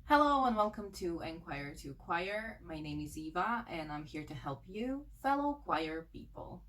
Hello and welcome to Enquire to Choir. My name is Eva and I'm here to help you, fellow choir people.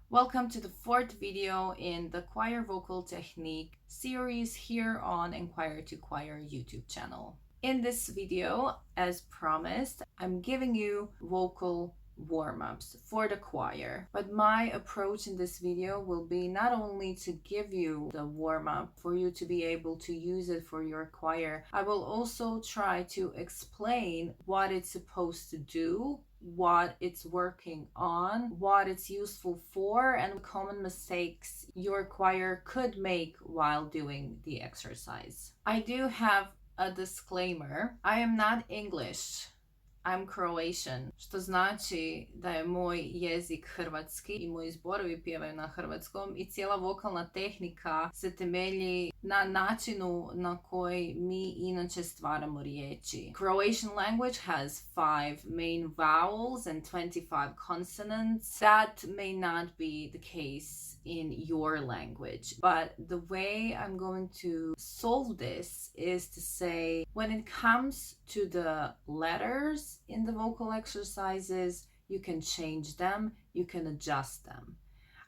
Welcome to the fourth video in the Choir Vocal Technique series here on Enquire to Choir YouTube channel. In this video, as promised, I'm giving you vocal warm-ups for the choir, but my approach in this video will be not only to give you the warm-up for you to be able to use it for your choir, I will also try to explain what it's supposed to do, what it's working on, what it's useful for, and common mistakes your choir could make while doing the exercise. I do have a disclaimer. I am not English. I'm Croatian, što znači da je moj jezik hrvatski i moji zborovi pjevaju na hrvatskom i cijela vokalna tehnika se temelji na načinu na koji mi inače stvaramo riječi. Croatian language has 5 main vowels and 25 consonants. That may not be the case in your language, but the way I'm going to solve this is to say, when it comes to the letters in the vocal exercises, you can change them, you can adjust them.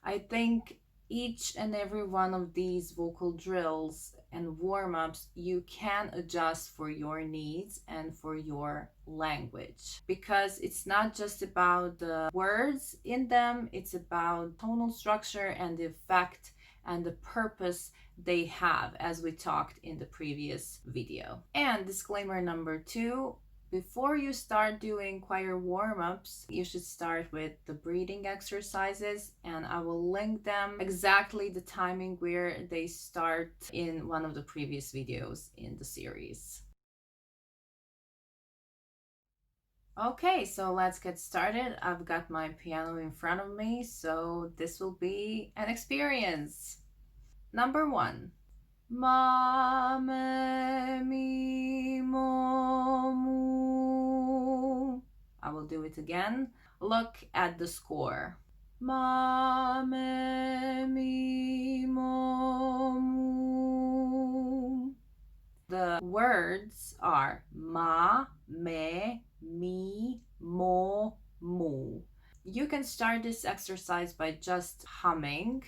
I think each and every one of these vocal drills and warm-ups you can adjust for your needs and for your language, because it's not just about the words in them, it's about tonal structure and the effect and the purpose they have, as we talked in the previous video. And disclaimer number 2, before you start doing choir warm-ups, you should start with the breathing exercises, and I will link them exactly the timing where they start in one of the previous videos in the series. Okay, so let's get started. I've got my piano in front of me, so this will be an experience. Number 1. Ma, me, mi, mo, mu. I will do it again. Look at the score. Ma, me, mi, mo, mu. The words are ma, me, mi, mo, mu. You can start this exercise by just humming.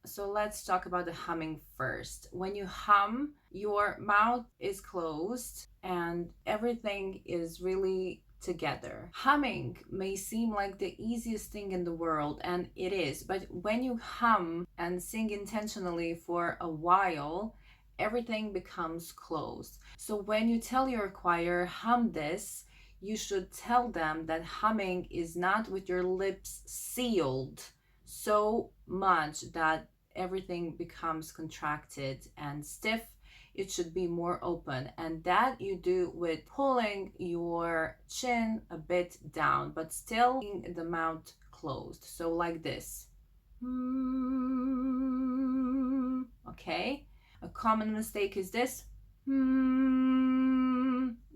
So let's talk about the humming first. When you hum, your mouth is closed and everything is really together. Humming may seem like the easiest thing in the world, and it is, but when you hum and sing intentionally for a while, everything becomes closed. So when you tell your choir, hum this, you should tell them that humming is not with your lips sealed so much that everything becomes contracted and stiff. It should be more open, and that you do with pulling your chin a bit down, but still keeping the mouth closed. So like this. Okay. A common mistake is this.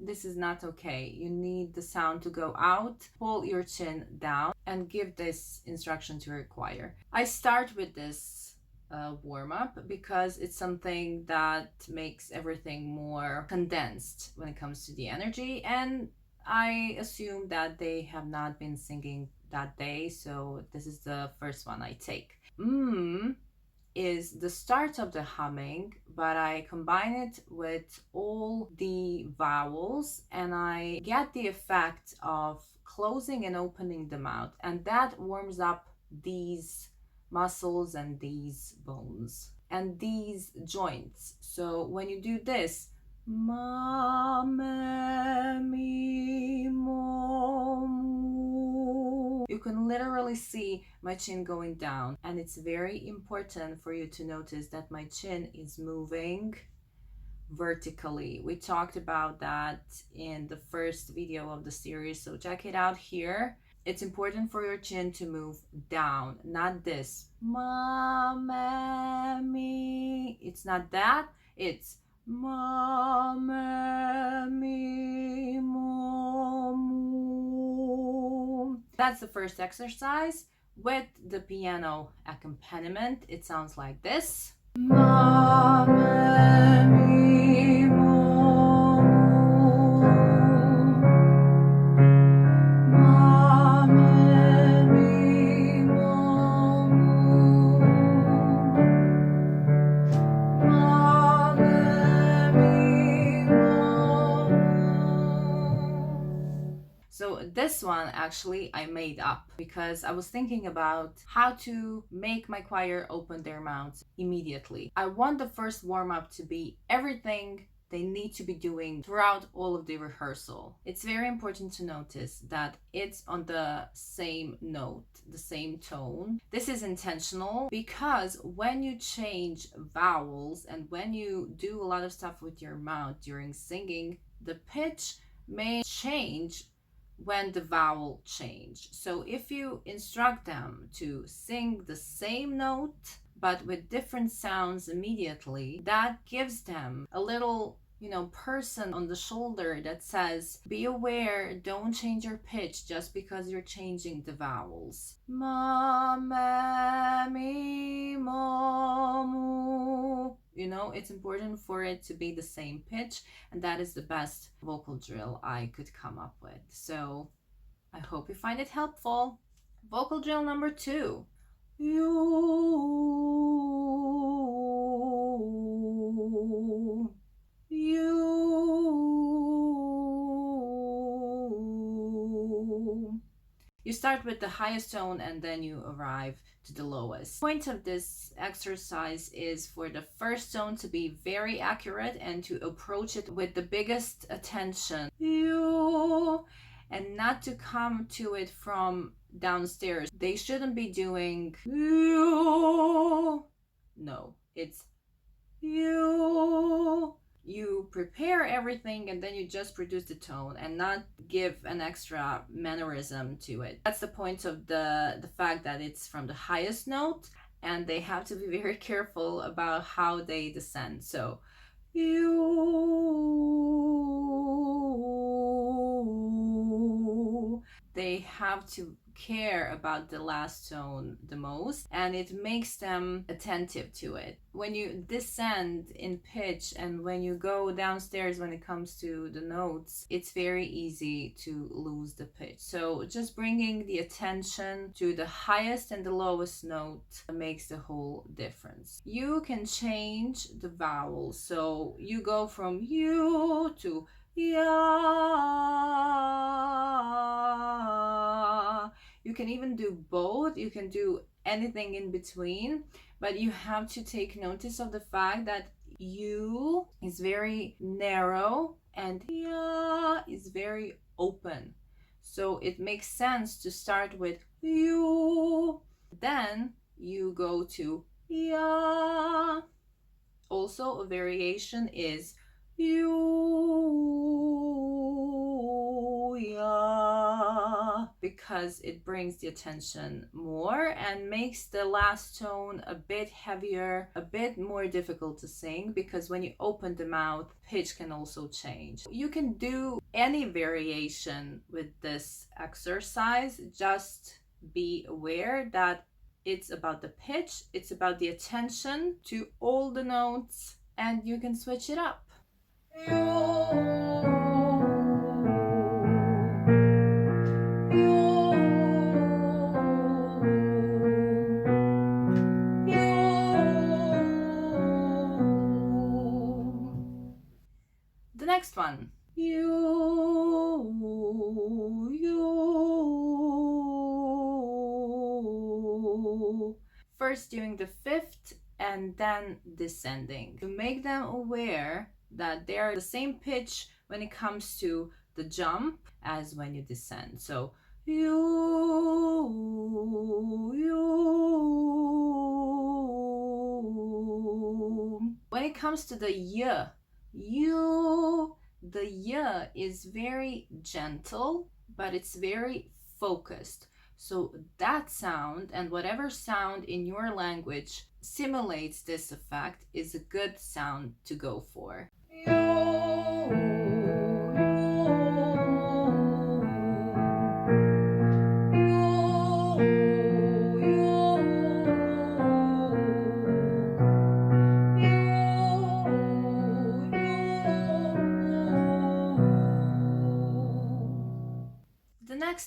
This is not okay. You need the sound to go out. Pull your chin down and give this instruction to your choir. I start with this warm-up because it's something that makes everything more condensed when it comes to the energy, and I assume that they have not been singing that day, so this is the first one I take. Is the start of the humming, but I combine it with all the vowels and I get the effect of closing and opening the mouth, and that warms up these muscles and these bones and these joints. So when you do this, ma, me, mi, mo, mu, you can literally see my chin going down, and it's very important for you to notice that my chin is moving vertically. We talked about that in the first video of the series, so check it out here. It's important for your chin to move down, not this. Ma, me, mi. It's not that. It's ma, me, mi, mo, mu. That's the first exercise. with the piano accompaniment, it sounds like this. Ma, mi, mo, ma, mi, mo, ma, mi, mo. So this one actually I made up because I was thinking about how to make my choir open their mouths immediately. I want the first warm-up to be everything they need to be doing throughout all of the rehearsal. It's very important to notice that it's on the same note, the same tone. This is intentional because when you change vowels and when you do a lot of stuff with your mouth during singing, the pitch may change when the vowel change. So if you instruct them to sing the same note but with different sounds immediately, that gives them a little person on the shoulder that says, be aware, don't change your pitch just because you're changing the vowels. Ma, ma, mi, mo, mu. It's important for it to be the same pitch, and that is the best vocal drill I could come up with. So I hope you find it helpful. Vocal drill number 2. You start with the highest tone and then you arrive to the lowest. The point of this exercise is for the first tone to be very accurate and to approach it with the biggest attention. And not to come to it from downstairs. They shouldn't be doing no, it's you. You prepare everything and then you just produce the tone and not give an extra mannerism to it. That's the point of the fact that it's from the highest note, and they have to be very careful about how they descend. So they have to care about the last tone the most, and it makes them attentive to it. When you descend in pitch and when you go downstairs when it comes to the notes, it's very easy to lose the pitch. So just bringing the attention to the highest and the lowest note makes the whole difference. You can change the vowels, so you go from you to yeah. You can even do both. You can do anything in between, but you have to take notice of the fact that you is very narrow and yeah is very open. So it makes sense to start with you, then you go to yeah. Also, a variation is you, yeah, because it brings the attention more and makes the last tone a bit heavier, a bit more difficult to sing, because when you open the mouth, pitch can also change. You can do any variation with this exercise. Just be aware that it's about the pitch, it's about the attention to all the notes, and you can switch it up. The next one. First doing the fifth and then descending to make them aware that they are the same pitch when it comes to the jump as when you descend. So when it comes to the y, the y is very gentle, but it's very focused. So that sound, and whatever sound in your language simulates this effect, is a good sound to go for.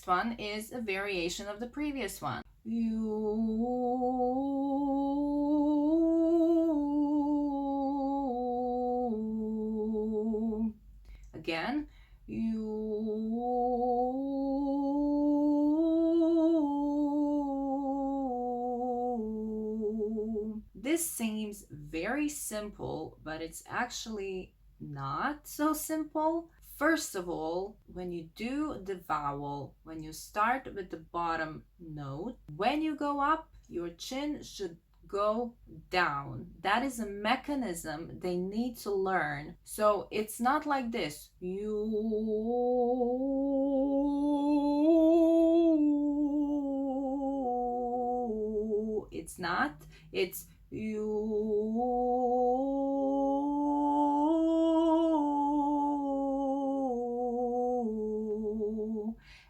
next one is a variation of the previous one. You. Again, you. This seems very simple, but it's actually not so simple. First of all, when you do the vowel, when you start with the bottom note, when you go up, your chin should go down. That is a mechanism they need to learn. So it's not like this. You. It's not. It's you.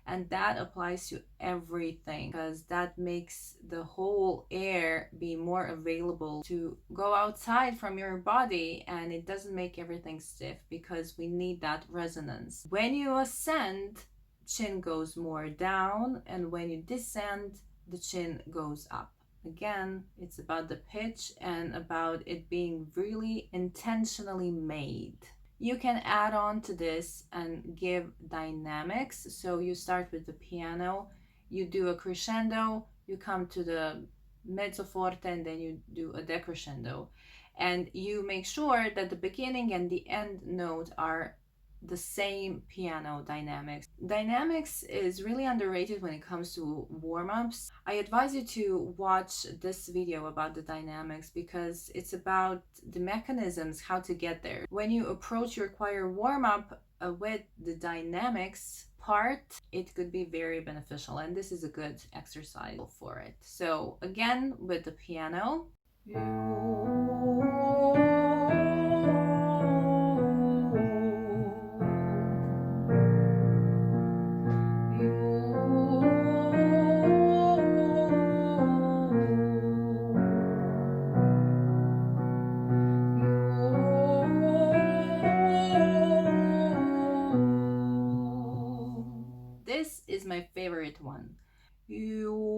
And that applies to everything because that makes the whole air be more available to go outside from your body, and it doesn't make everything stiff because we need that resonance. When you ascend, chin goes more down, and when you descend, the chin goes up. Again, it's about the pitch and about it being really intentionally made. You can add on to this and give dynamics. So you start with the piano, you do a crescendo, you come to the mezzo forte, and then you do a decrescendo. And you make sure that the beginning and the end note are the same piano dynamics. Dynamics is really underrated when it comes to warm-ups. I advise you to watch this video about the dynamics because it's about the mechanisms, how to get there. When you approach your choir warm-up with the dynamics part, it could be very beneficial, and this is a good exercise for it. So again, with the piano, this is my favorite one. You.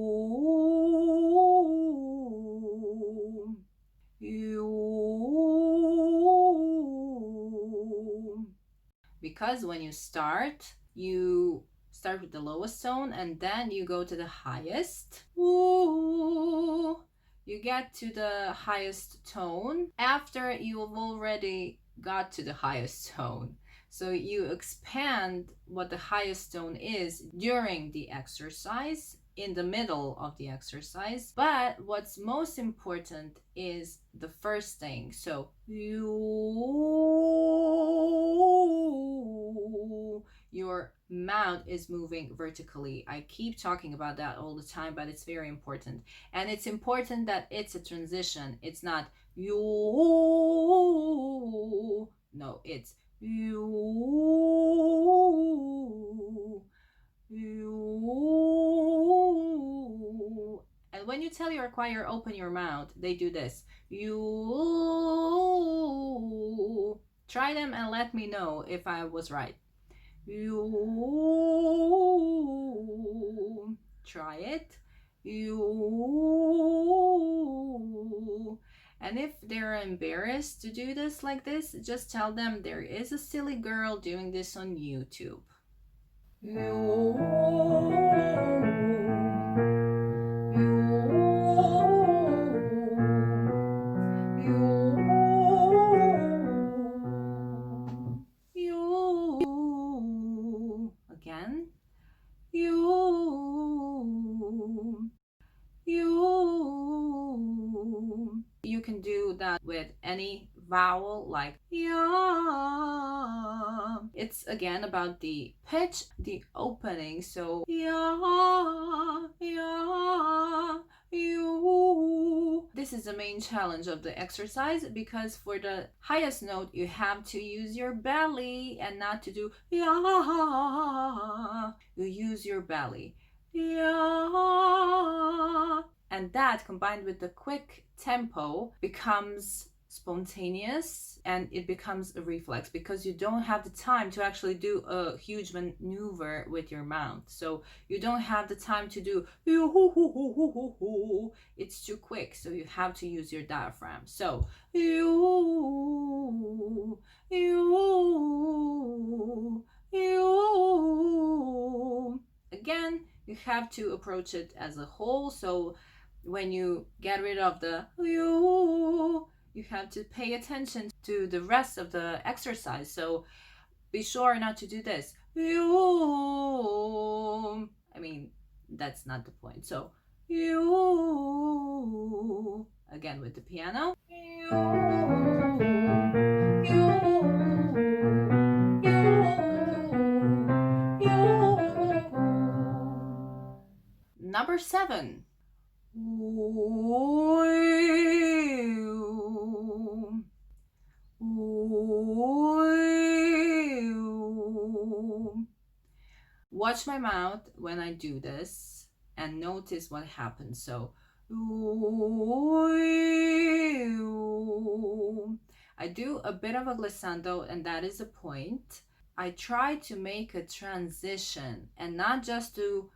Because when you start with the lowest tone and then you go to the highest. Ooh, you get to the highest tone after you've already got to the highest tone. So you expand what the highest tone is during the exercise, in the middle of the exercise. But what's most important is the first thing. So your mouth is moving vertically. I keep talking about that all the time, but it's very important. And it's important that it's a transition. It's not you. No, it's you. And when you tell your choir open your mouth, they do this. You. Try them and let me know if I was right. You. Try it. You. And if they're embarrassed to do this like this, just tell them there is a silly girl doing this on YouTube. Again. You can do that with any vowel like yeah. It's again about the pitch, the opening. So yeah, you. This is the main challenge of the exercise because for the highest note you have to use your belly and not to do yeah. You use your belly. Yeah. And that combined with the quick tempo becomes spontaneous and it becomes a reflex because you don't have the time to actually do a huge maneuver with your mouth. So you don't have the time to do it's too quick, so you have to use your diaphragm. So again, you have to approach it as a whole. So when you get rid of the you have to pay attention to the rest of the exercise. So be sure not to do this. I mean, that's not the point. So again with the piano. Number 7. Watch my mouth when I do this and notice what happens. So I do a bit of a glissando, and that is a point. I try to make a transition and not just do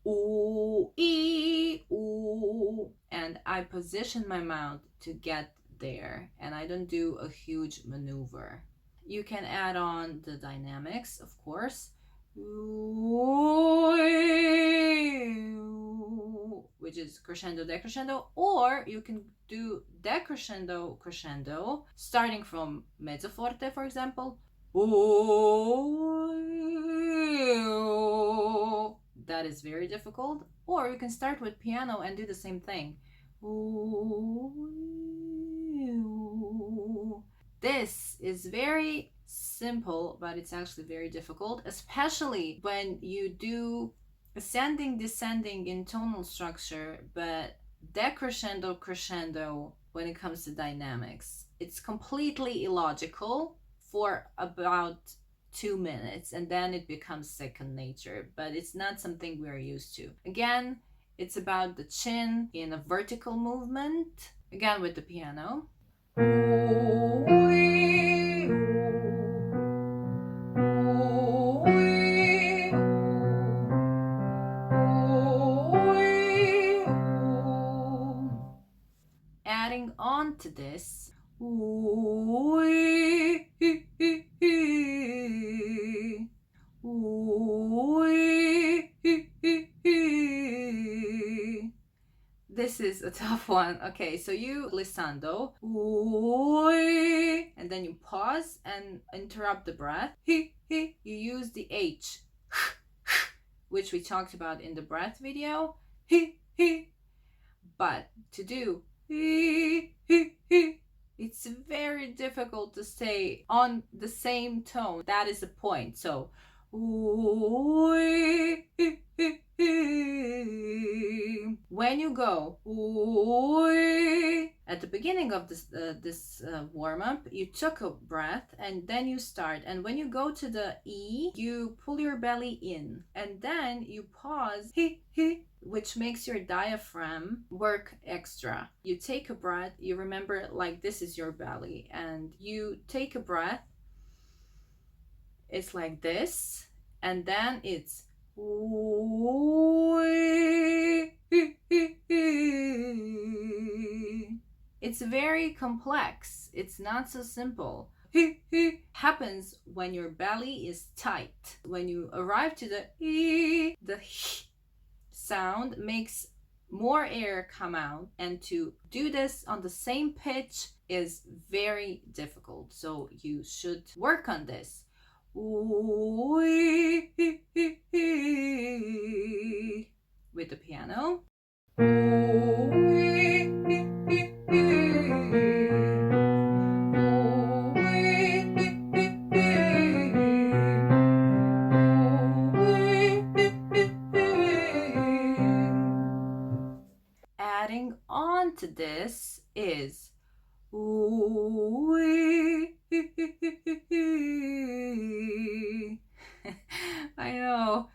ooh, ee, ooh, and I position my mouth to get there, and I don't do a huge maneuver. You can add on the dynamics, of course, which is crescendo, decrescendo, or you can do decrescendo, crescendo, starting from mezzo forte, for example. That is very difficult. Or you can start with piano and do the same thing. This is very simple, but it's actually very difficult, especially when you do ascending, descending in tonal structure, but decrescendo, crescendo when it comes to dynamics. It's completely illogical for about 2 minutes, and then it becomes second nature, but it's not something we're used to. Again, it's about the chin in a vertical movement, again with the piano. Adding on to this, this is a tough one. Okay, so you glissando, and then you pause and interrupt the breath. You use the H, which we talked about in the breath video. But to do, it's very difficult to stay on the same tone. That is the point. So when you go at the beginning of this warm-up, you took a breath and then you start, and when you go to the E, you pull your belly in and then you pause, which makes your diaphragm work extra. You take a breath, you remember like this is your belly, and you take a breath. It's like this, and then it's it's very complex. It's not so simple. Happens when your belly is tight. When you arrive to the sound makes more air come out, and to do this on the same pitch is very difficult. So you should work on this. With the piano. Adding on to this is I know.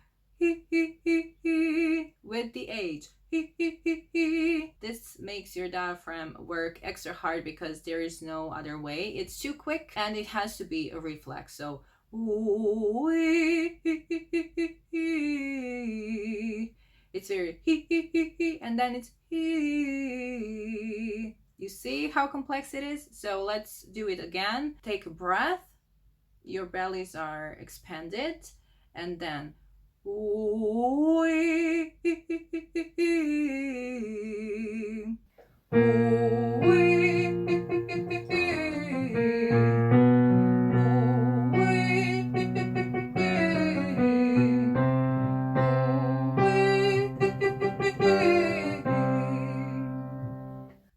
With the H. This makes your diaphragm work extra hard because there is no other way. It's too quick and it has to be a reflex. So it's very and then it's you see how complex it is? So let's do it again. Take a breath. Your bellies are expanded and then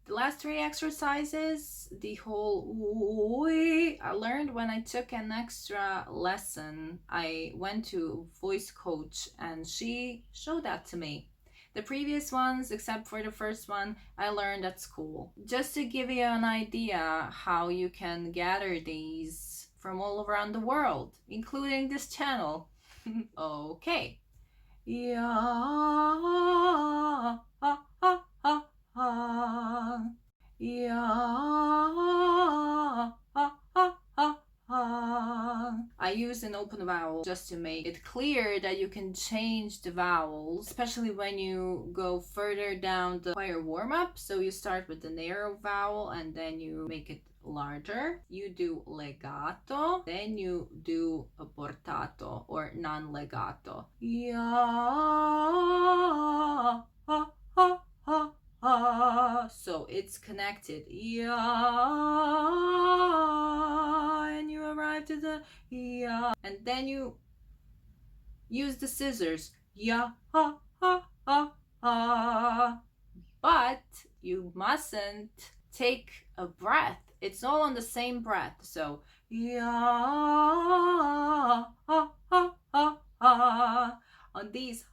the last three exercises, the whole I learned when I took an extra lesson. I went to a voice coach and she showed that to me. The previous ones, except for the first one, I learned at school. Just to give you an idea how you can gather these from all around the world, including this channel. Okay. Yeah. I use an open vowel just to make it clear that you can change the vowels, especially when you go further down the choir warm-up. So you start with the narrow vowel and then you make it larger. You do legato, then you do a portato or non-legato. So it's connected. And you arrive to the and then you use the scissors. But you mustn't take a breath. It's all on the same breath. So on these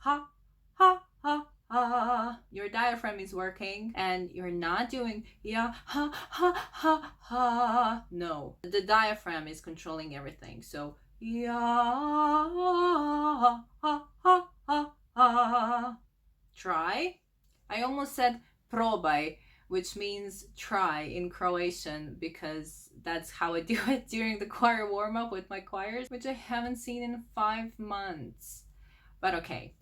your diaphragm is working and you're not doing no, the diaphragm is controlling everything. So try. I almost said probaj, which means try in Croatian, because that's how I do it during the choir warm-up with my choirs, which I haven't seen in 5 months. But okay.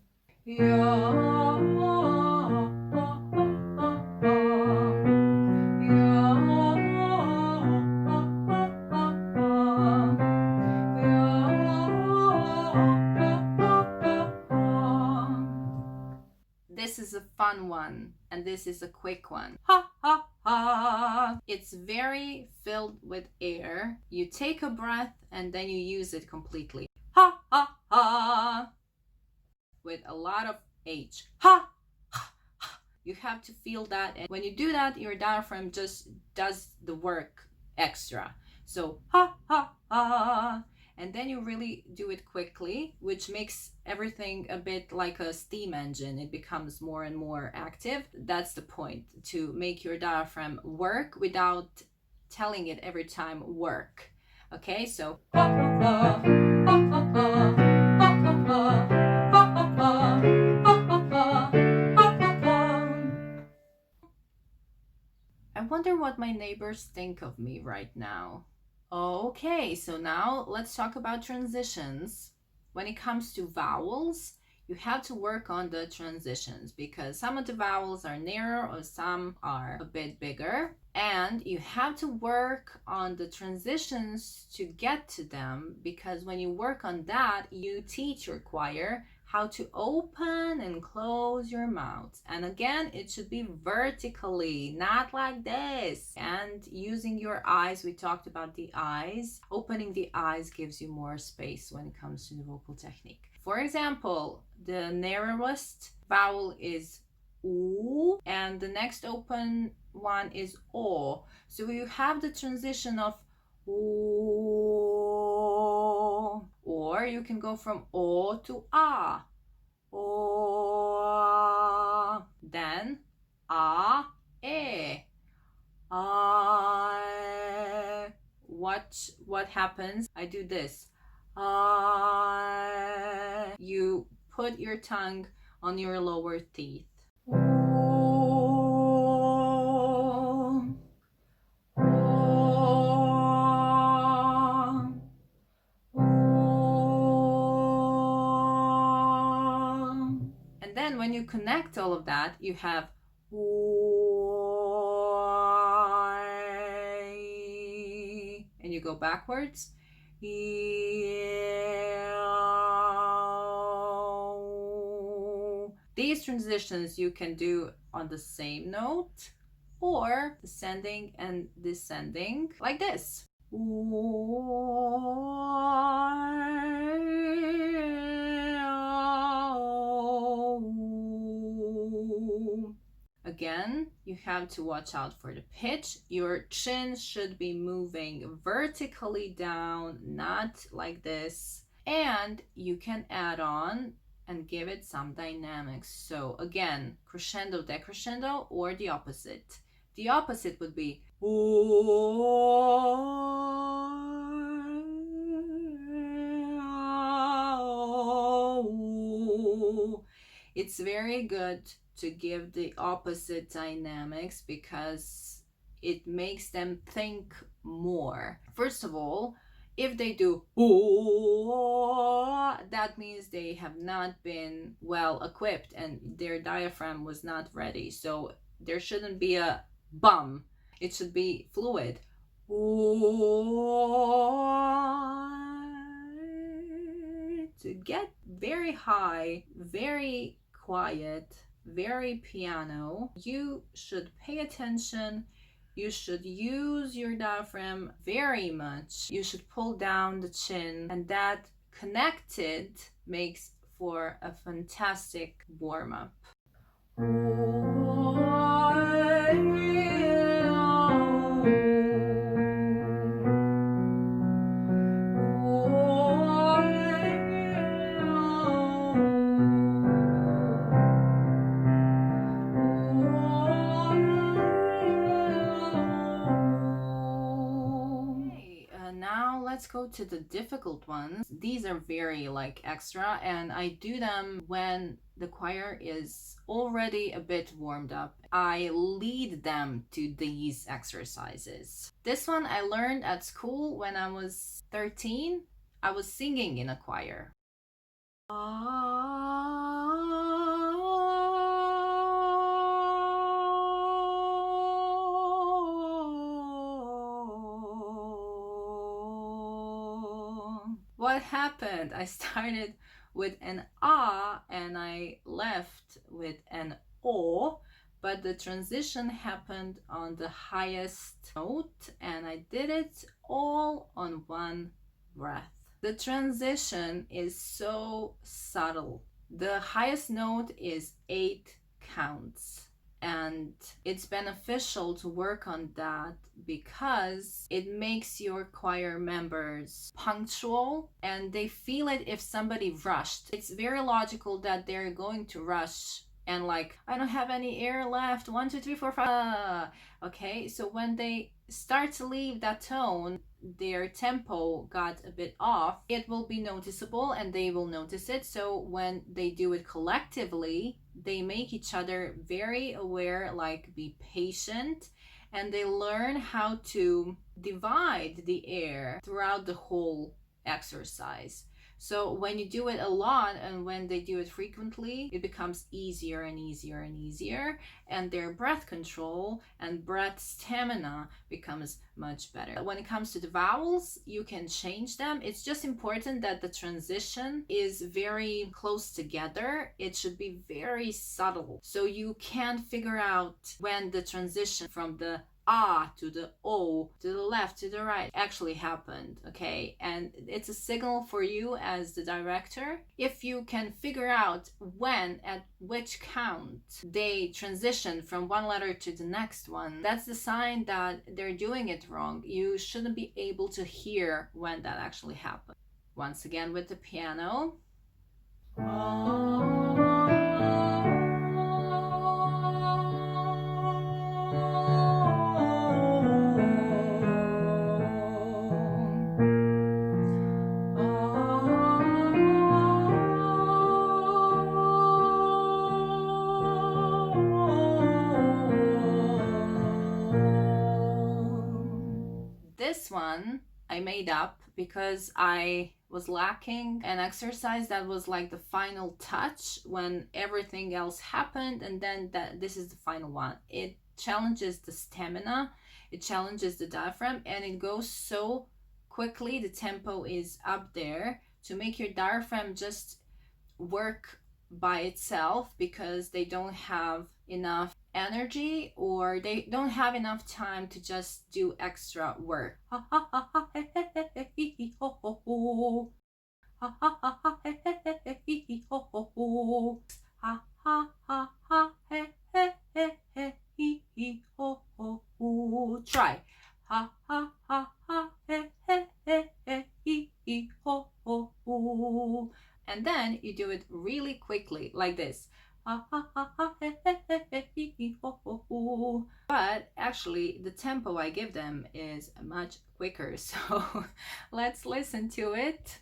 This is a fun one, and this is a quick one. It's very filled with air. You take a breath and then you use it completely. With a lot of H. You have to feel that, and when you do that, your diaphragm just does the work extra. So and then you really do it quickly, which makes everything a bit like a steam engine. It becomes more and more active. That's the point, to make your diaphragm work without telling it every time work. Okay, so I wonder what my neighbors think of me right now. Okay, so now let's talk about transitions. When it comes to vowels, you have to work on the transitions because some of the vowels are narrow or some are a bit bigger. And you have to work on the transitions to get to them, because when you work on that, you teach your choir how to open and close your mouth. And again, it should be vertically, not like this. And using your eyes, we talked about the eyes. Opening the eyes gives you more space when it comes to the vocal technique. For example, the narrowest vowel is oo, and the next open one is o. So you have the transition of o, or you can go from o to a. O, then a, e. I. What happens? I do this. I. You put your tongue on your lower teeth. you connect all of that, you have and you go backwards. These transitions you can do on the same note or descending and descending like this. Again, you have to watch out for the pitch. Your chin should be moving vertically down, not like this. And you can add on and give it some dynamics. So again, crescendo, decrescendo, or the opposite. The opposite would be it's very good to give the opposite dynamics because it makes them think more. First of all, if they do that means they have not been well equipped and their diaphragm was not ready. So there shouldn't be a bum. It should be fluid. To get very high, very quiet, very piano, you should pay attention. You should use your diaphragm very much. You should pull down the chin, and that connected makes for a fantastic warm-up. Now let's go to the difficult ones. These are very extra, and I do them when the choir is already a bit warmed up. I lead them to these exercises. This one I learned at school when I was 13. I was singing in a choir. What happened? I started with an ah and I left with an o, but the transition happened on the highest note and I did it all on one breath. The transition is so subtle. The highest note is 8 counts. And it's beneficial to work on that because it makes your choir members punctual and they feel it if somebody rushed. It's very logical that they're going to rush and I don't have any air left. 1, 2, 3, 4, 5. Okay, so when they start to leave that tone, their tempo got a bit off. It will be noticeable and they will notice it. So when they do it collectively, they make each other very aware, be patient, and they learn how to divide the air throughout the whole exercise. So when you do it a lot and when they do it frequently, it becomes easier and easier and easier, and their breath control and breath stamina becomes much better. When it comes to the vowels, you can change them. It's just important that the transition is very close together. It should be very subtle, so you can figure out when the transition from the ah to the o, to the left, to the right actually happened. Okay, and it's a signal for you as the director. If you can figure out when, at which count they transition from one letter to the next one, that's the sign that they're doing it wrong. You shouldn't be able to hear when that actually happened. Once again with the piano. This one I made up because I was lacking, an exercise that was like the final touch when everything else happened, and then this is the final one. It challenges the stamina, it challenges the diaphragm, and it goes so quickly. The tempo is up there to make your diaphragm just work by itself, because they don't have enough energy, or they don't have enough time to just do extra work. Try. And then you do it really quickly, like this. But actually, the tempo I give them is much quicker, so let's listen to it.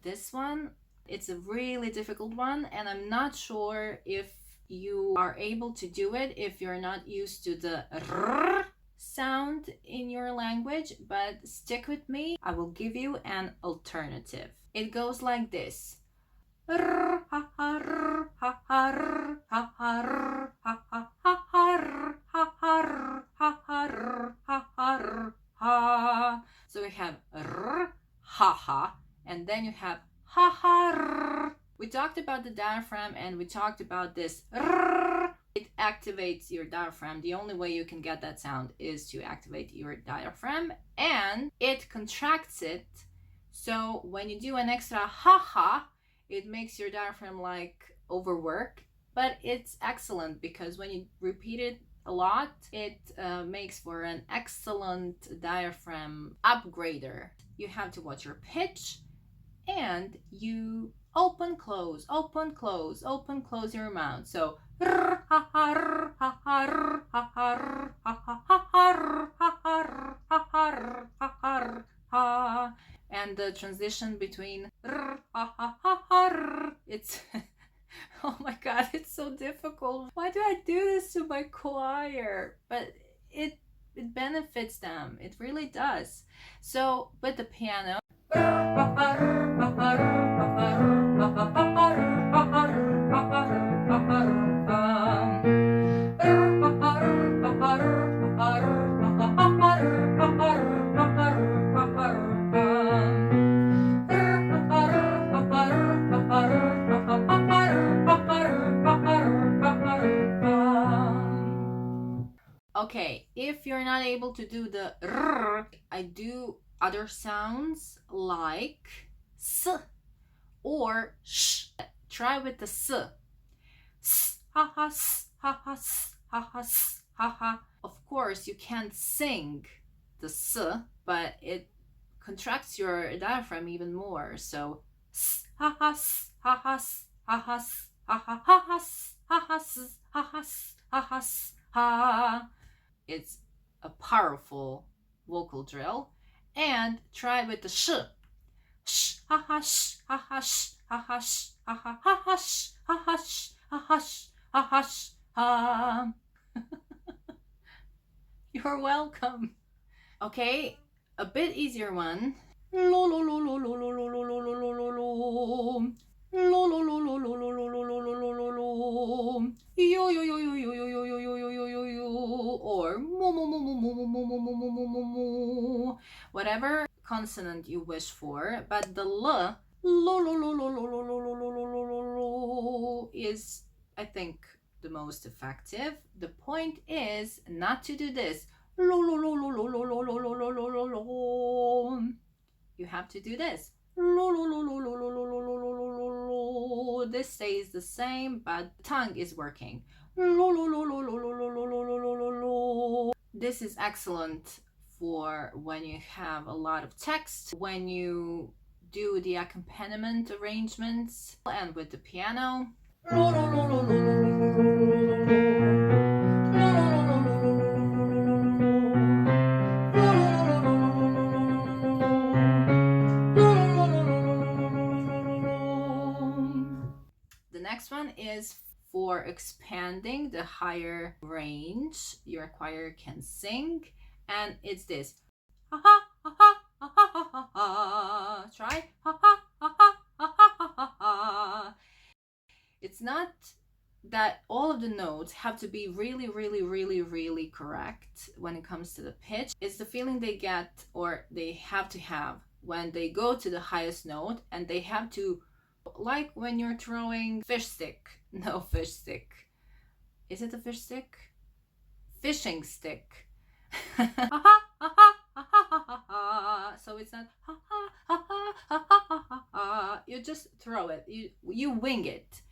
This one, it's a really difficult one, and I'm not sure if you are able to do it if you're not used to the r sound in your language, but stick with me. I will give you an alternative. It goes like this. So we have r, ha ha, and then you have ha ha. We talked about the diaphragm, and we talked about this. It activates your diaphragm. The only way you can get that sound is to activate your diaphragm, and it contracts it. So when you do an extra ha ha, it makes your diaphragm like overwork, but it's excellent because when you repeat it a lot, it makes for an excellent diaphragm upgrader. You have to watch your pitch, and you open, close, open, close, open, close your mouth. So and the transition between it's oh my god, it's so difficult. Why do I do this to my choir? But it benefits them. It really does. So with the piano, okay, if you're not able to do the r, I do other sounds like s or sh. Try with the s. S, ha ha, s, ha ha, s, ha ha, s, ha ha. Of course, you can't sing the s, but it contracts your diaphragm even more. So s, ha ha, s, ha ha, s, ha ha, s, ha ha, ha ha, s, ha ha, s, ha ha, s, ha ha, s, ha. It's a powerful vocal drill. And try with the sh. Sh, ha ha, sh, ha ha, sh, ha ha, sh, ha ha, ha ha, sh, ha ha, sh, ha ha, sh, ha ha, sh, ha. You're welcome. Okay, a bit easier one. Lo lo lo lo lo lo lo lo lo lo lo lo lo. Lo lo lo lo lo lo lo lo lo lo lo lo lo. Yo yo yo yo yo yo yo yo yo yo yo yo yo. Or mo mo mo mo mo mo mo mo mo mo mo mo mo. Whatever consonant you wish for, but the l, lo lo lo lo lo lo lo lo lo lo lo lo, is, I think, the most effective. The point is not to do this. Lo lo lo lo lo lo lo lo lo lo lo lo lo. You have to do this. Lo lo lo lo lo lo lo lo lo lo lo lo. This stays the same, but the tongue is working. Lo lo lo lo lo lo lo lo lo lo lo lo. This is excellent for when you have a lot of text, when you do the accompaniment arrangements, and with the piano. Lo lo lo lo lo lo lo lo lo. expanding, the higher range your choir can sing. And it's this. Ha ha ha ha ha ha ha ha. Try. Ha ha ha ha ha ha ha ha. It's not that all of the notes have to be really, really, really, really correct when it comes to the pitch. It's the feeling they get, or they have to have, when they go to the highest note, and they have to, like when you're throwing fish stick. No, fish stick. Is it a fish stick? Fishing stick. So it's not you just throw it. You wing it.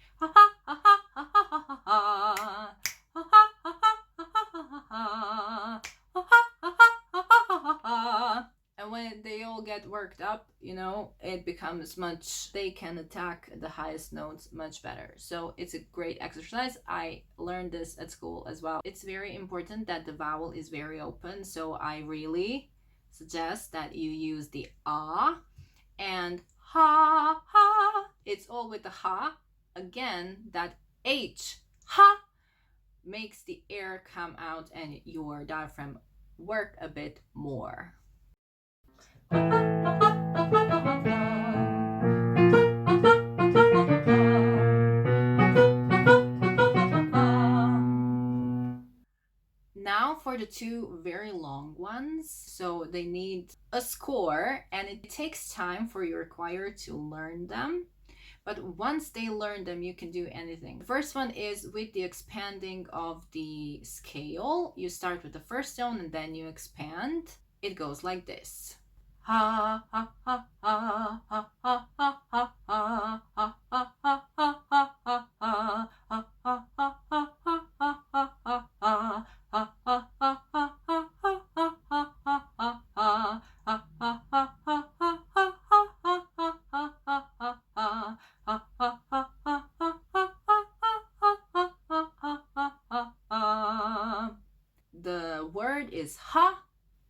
And when they all get worked up, it becomes much, they can attack the highest notes much better. So it's a great exercise. I learned this at school as well. It's very important that the vowel is very open. So I really suggest that you use the ah and ha ha. It's all with the ha. Again, that H, ha, makes the air come out and your diaphragm work a bit more. Now for the two very long ones. So they need a score, and it takes time for your choir to learn them. But once they learn them, you can do anything. The first one is with the expanding of the scale. You start with the first tone and then you expand. It goes like this. Ha ha ha ha ha ha ha ha ha ha ha ha ha ha ha ha ha ha the word is ha.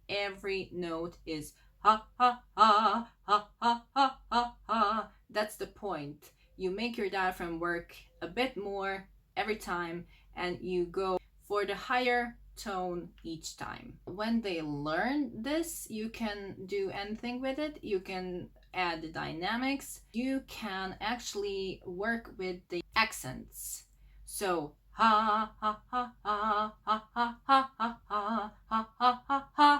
Every note is ha ha ha ha ha ha ha ha. That's the point. You make your diaphragm work a bit more every time, and you go for the higher tone each time. When they learn this, you can do anything with it. You can add the dynamics. You can actually work with the accents. So ha ha ha ha ha ha ha ha ha ha ha ha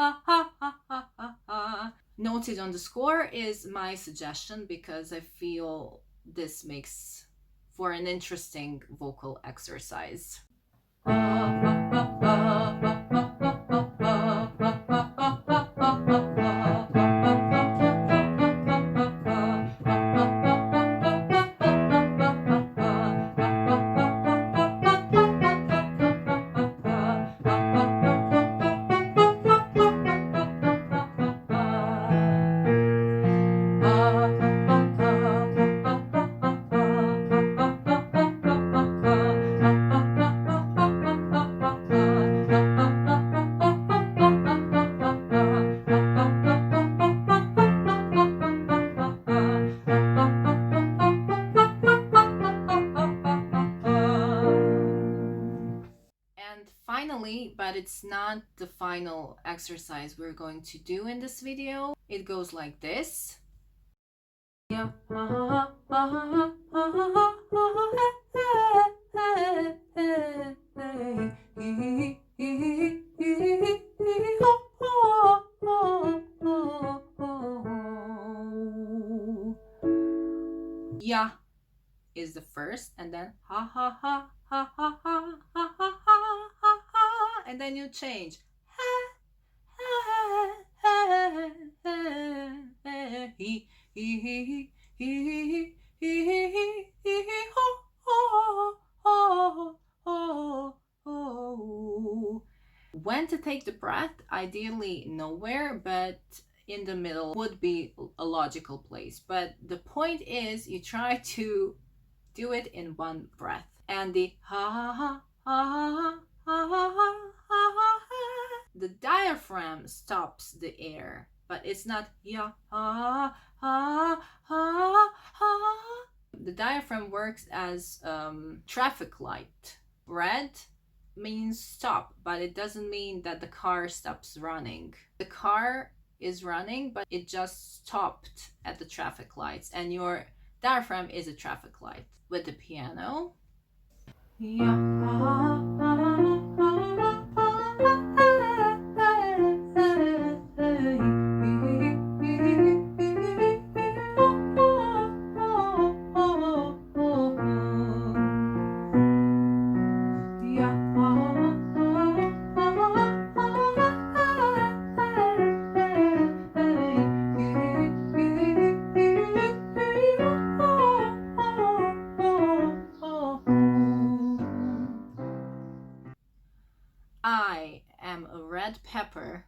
ha ha ha. Noted on the score is my suggestion because I feel this makes for an interesting vocal exercise. Finally, but it's not the final exercise we're going to do in this video. It goes like this. Yeah is the first, and then ha ha ha ha ha ha ha ha ha ha, and then you change. When to take the breath, ideally nowhere, but in the middle would be a logical place. But the point is you try to do it in one breath. And the ha ha ha ha ha ha, the diaphragm stops the air, but it's not ya ha ha ha ha. The diaphragm works as traffic light. Red means stop, but it doesn't mean that the car stops running. The car is running, but it just stopped at the traffic lights, and your diaphragm is a traffic light. With the piano, I am a red pepper,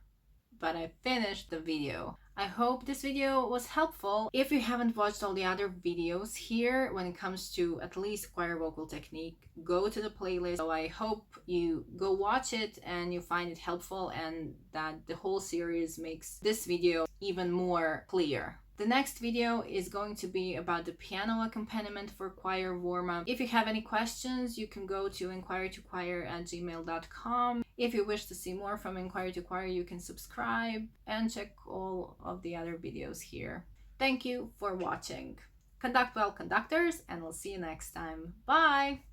but I finished the video. I hope this video was helpful. If you haven't watched all the other videos here when it comes to at least choir vocal technique, go to the playlist. So I hope you go watch it and you find it helpful and that the whole series makes this video even more clear. The next video is going to be about the piano accompaniment for choir warm-up. If you have any questions, you can go to enquiretochoir@gmail.com. If you wish to see more from Enquire to Choir, you can subscribe and check all of the other videos here. Thank you for watching. Conduct well, conductors, and we'll see you next time. Bye!